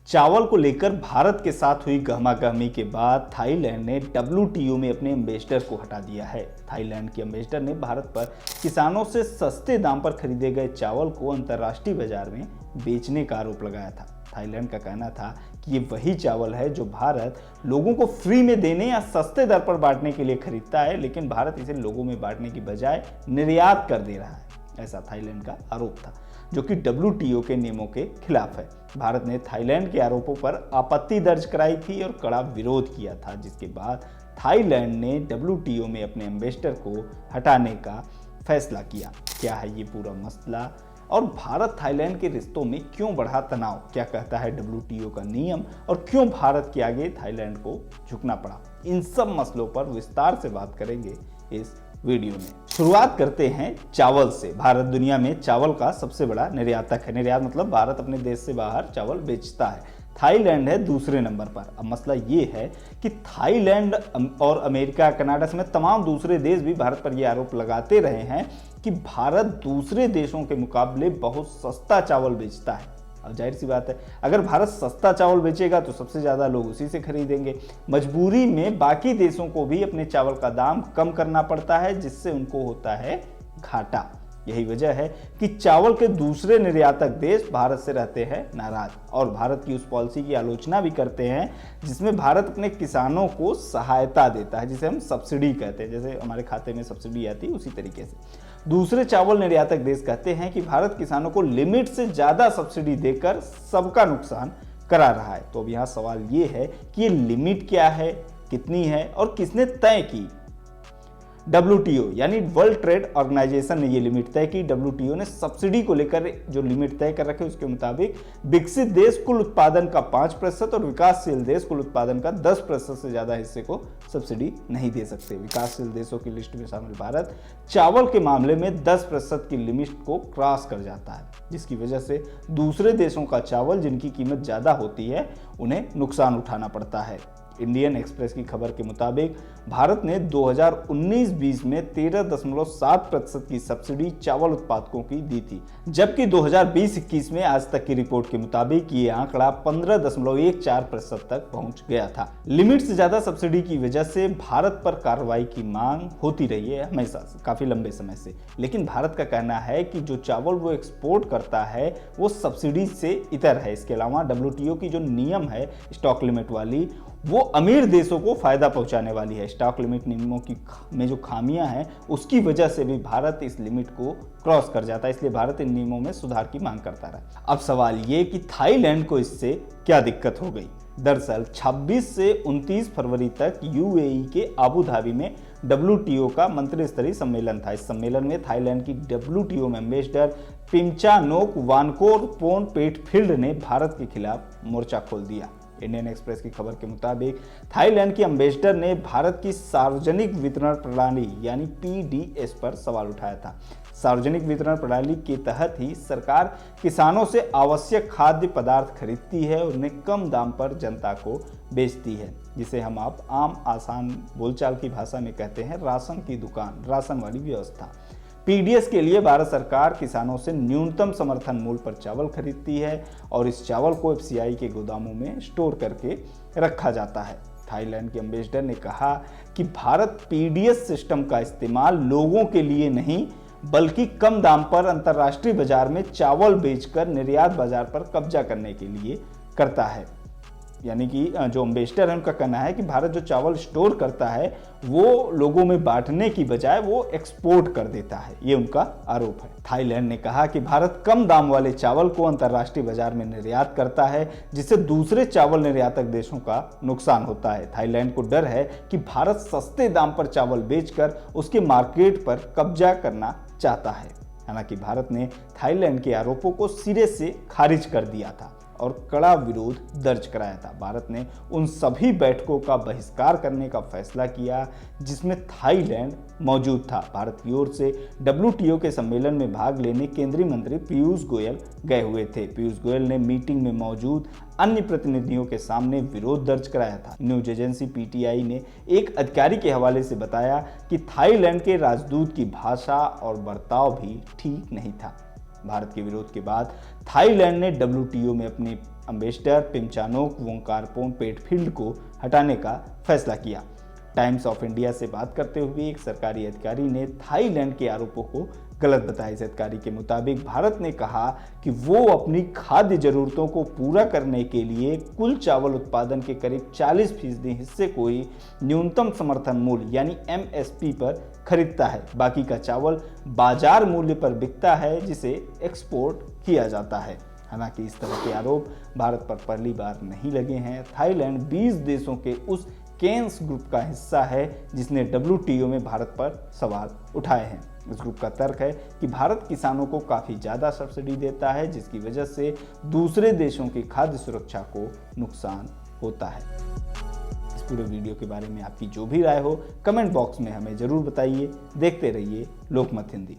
चावल को लेकर भारत के साथ हुई गहमागहमी के बाद थाईलैंड ने WTO में अपने एम्बेसडर को हटा दिया है। थाईलैंड के एम्बेसडर ने भारत पर किसानों से सस्ते दाम पर खरीदे गए चावल को अंतर्राष्ट्रीय बाजार में बेचने का आरोप लगाया था। थाईलैंड का कहना था कि ये वही चावल है जो भारत लोगों को फ्री में देने या सस्ते दर पर बांटने के लिए खरीदता है, लेकिन भारत इसे लोगों में बांटने की बजाय निर्यात कर दे रहा है। ऐसा थाईलैंड का आरोप था, जो कि WTO के नियमों के खिलाफ है। भारत ने थाईलैंड के आरोपों पर आपत्ति दर्ज कराई थी और कड़ा विरोध किया था, जिसके बाद थाईलैंड ने WTO में अपने एम्बेसडर को हटाने का फैसला किया। क्या है ये पूरा मसला और भारत थाईलैंड के रिश्तों में क्यों बढ़ा तनाव, क्या कहता है WTO का नियम और क्यों भारत के आगे थाईलैंड को झुकना पड़ा, इन सब मसलों पर विस्तार से बात करेंगे इस वीडियो में। शुरुआत करते हैं चावल से। भारत दुनिया में चावल का सबसे बड़ा निर्यातक है। निर्यात मतलब भारत अपने देश से बाहर चावल बेचता है। थाईलैंड है दूसरे नंबर पर। अब मसला ये है कि थाईलैंड और अमेरिका, कनाडा समेत तमाम दूसरे देश भी भारत पर यह आरोप लगाते रहे हैं कि भारत दूसरे देशों के मुकाबले बहुत सस्ता चावल बेचता है। अब जाहिर सी बात है, अगर भारत सस्ता चावल बेचेगा तो सबसे ज़्यादा लोग उसी से खरीदेंगे। मजबूरी में बाकी देशों को भी अपने चावल का दाम कम करना पड़ता है, जिससे उनको होता है घाटा। यही वजह है कि चावल के दूसरे निर्यातक देश भारत से रहते हैं नाराज और भारत की उस पॉलिसी की आलोचना भी करते हैं जिसमें भारत अपने किसानों को सहायता देता है, जिसे हम सब्सिडी कहते हैं। जैसे हमारे खाते में सब्सिडी आती है, उसी तरीके से दूसरे चावल निर्यातक देश कहते हैं कि भारत किसानों को लिमिट से ज़्यादा सब्सिडी देकर सबका नुकसान करा रहा है। तो अब यहाँ सवाल ये है कि ये लिमिट क्या है, कितनी है और किसने तय की। WTO यानी वर्ल्ड ट्रेड ऑर्गेनाइजेशन ने ये लिमिट तय की। WTO ने सब्सिडी को लेकर जो लिमिट तय कर रखे उसके मुताबिक विकसित देश कुल उत्पादन का 5% और विकासशील देश कुल उत्पादन का 10% से ज़्यादा हिस्से को सब्सिडी नहीं दे सकते। विकासशील देशों की लिस्ट में शामिल भारत चावल के मामले में 10% की लिमिट को क्रॉस कर जाता है, जिसकी वजह से दूसरे देशों का चावल जिनकी कीमत ज़्यादा होती है उन्हें नुकसान उठाना पड़ता है। इंडियन एक्सप्रेस की खबर के मुताबिक भारत ने 2019-20 में 13.7% की सब्सिडी चावल उत्पादकों की दी थी, जबकि 2020-21 में आज तक की रिपोर्ट के मुताबिक ये आंकड़ा 15.14% तक पहुंच गया था। लिमिट से ज्यादा सब्सिडी की वजह से भारत पर कार्रवाई की मांग होती रही है हमेशा से, काफी लंबे समय से। लेकिन भारत का कहना है कि जो चावल वो एक्सपोर्ट करता है वो सब्सिडी से इतर है। इसके अलावा WTO की जो नियम है स्टॉक लिमिट वाली, वो अमीर देशों को फायदा पहुंचाने वाली है। स्टॉक लिमिट नियमों की में जो खामियां हैं उसकी वजह से भी भारत इस लिमिट को क्रॉस कर जाता है, इसलिए भारत इन नियमों में सुधार की मांग करता रहा। अब सवाल ये कि थाईलैंड को इससे क्या दिक्कत हो गई। दरअसल 26 से 29 फरवरी तक UAE के आबू धाबी में WTO का मंत्री स्तरीय सम्मेलन था। इस सम्मेलन में थाईलैंड की WTO में एम्बेसडर पिमचानोक वानकोरपोन पेटफील्ड ने भारत के खिलाफ मोर्चा खोल दिया। इंडियन एक्सप्रेस की खबर के मुताबिक थाईलैंड की एम्बेसडर ने भारत की सार्वजनिक वितरण प्रणाली यानी PDS पर सवाल उठाया था। सार्वजनिक वितरण प्रणाली के तहत ही सरकार किसानों से आवश्यक खाद्य पदार्थ खरीदती है और उन्हें कम दाम पर जनता को बेचती है, जिसे हम आप आम आसान बोलचाल की भाषा में कहते हैं राशन की दुकान, राशन वाली व्यवस्था। PDS के लिए भारत सरकार किसानों से न्यूनतम समर्थन मूल्य पर चावल खरीदती है और इस चावल को FCI के गोदामों में स्टोर करके रखा जाता है। थाईलैंड के एम्बेसडर ने कहा कि भारत PDS सिस्टम का इस्तेमाल लोगों के लिए नहीं बल्कि कम दाम पर अंतर्राष्ट्रीय बाजार में चावल बेचकर निर्यात बाजार पर कब्जा करने के लिए करता है। यानी कि जो एम्बेसडर है उनका कहना है कि भारत जो चावल स्टोर करता है वो लोगों में बांटने की बजाय वो एक्सपोर्ट कर देता है, ये उनका आरोप है। थाईलैंड ने कहा कि भारत कम दाम वाले चावल को अंतर्राष्ट्रीय बाजार में निर्यात करता है, जिससे दूसरे चावल निर्यातक देशों का नुकसान होता है। थाईलैंड को डर है कि भारत सस्ते दाम पर चावल बेचकर उसके मार्केट पर कब्जा करना चाहता है। हालांकि भारत ने थाईलैंड के आरोपों को सिरे से खारिज कर दिया था और कड़ा विरोध दर्ज कराया था। भारत ने उन सभी बैठकों का बहिष्कार करने का फैसला किया जिसमें थाईलैंड मौजूद था। भारत की ओर से WTO के सम्मेलन में भाग लेने केंद्रीय मंत्री पीयूष गोयल गए हुए थे। पीयूष गोयल ने मीटिंग में मौजूद अन्य प्रतिनिधियों के सामने विरोध दर्ज कराया था। न्यूज एजेंसी PTI ने एक अधिकारी के हवाले से बताया कि थाईलैंड के राजदूत की भाषा और बर्ताव भी ठीक नहीं था। भारत के विरोध के बाद थाईलैंड ने WTO में अपनी एम्बेसडर पिमचानोक वोंगकारपोन पेटफील्ड को हटाने का फैसला किया। टाइम्स ऑफ इंडिया से बात करते हुए एक सरकारी अधिकारी ने थाईलैंड के आरोपों को गलत बताया। इस अधिकारी के मुताबिक भारत ने कहा कि वो अपनी खाद्य जरूरतों को पूरा करने के लिए कुल चावल उत्पादन के करीब 40% हिस्से को ही न्यूनतम समर्थन मूल्य यानी MSP पर खरीदता है। बाकी का चावल बाजार मूल्य पर बिकता है जिसे एक्सपोर्ट किया जाता है। हालांकि इस तरह के आरोप भारत पर पहली बार नहीं लगे हैं। थाईलैंड 20 देशों के उस केन्स ग्रुप का हिस्सा है जिसने WTO में भारत पर सवाल उठाए हैं। इस ग्रुप का तर्क है कि भारत किसानों को काफ़ी ज़्यादा सब्सिडी देता है जिसकी वजह से दूसरे देशों की खाद्य सुरक्षा को नुकसान होता है। इस पूरे वीडियो के बारे में आपकी जो भी राय हो कमेंट बॉक्स में हमें ज़रूर बताइए। देखते रहिए लोकमत हिंदी।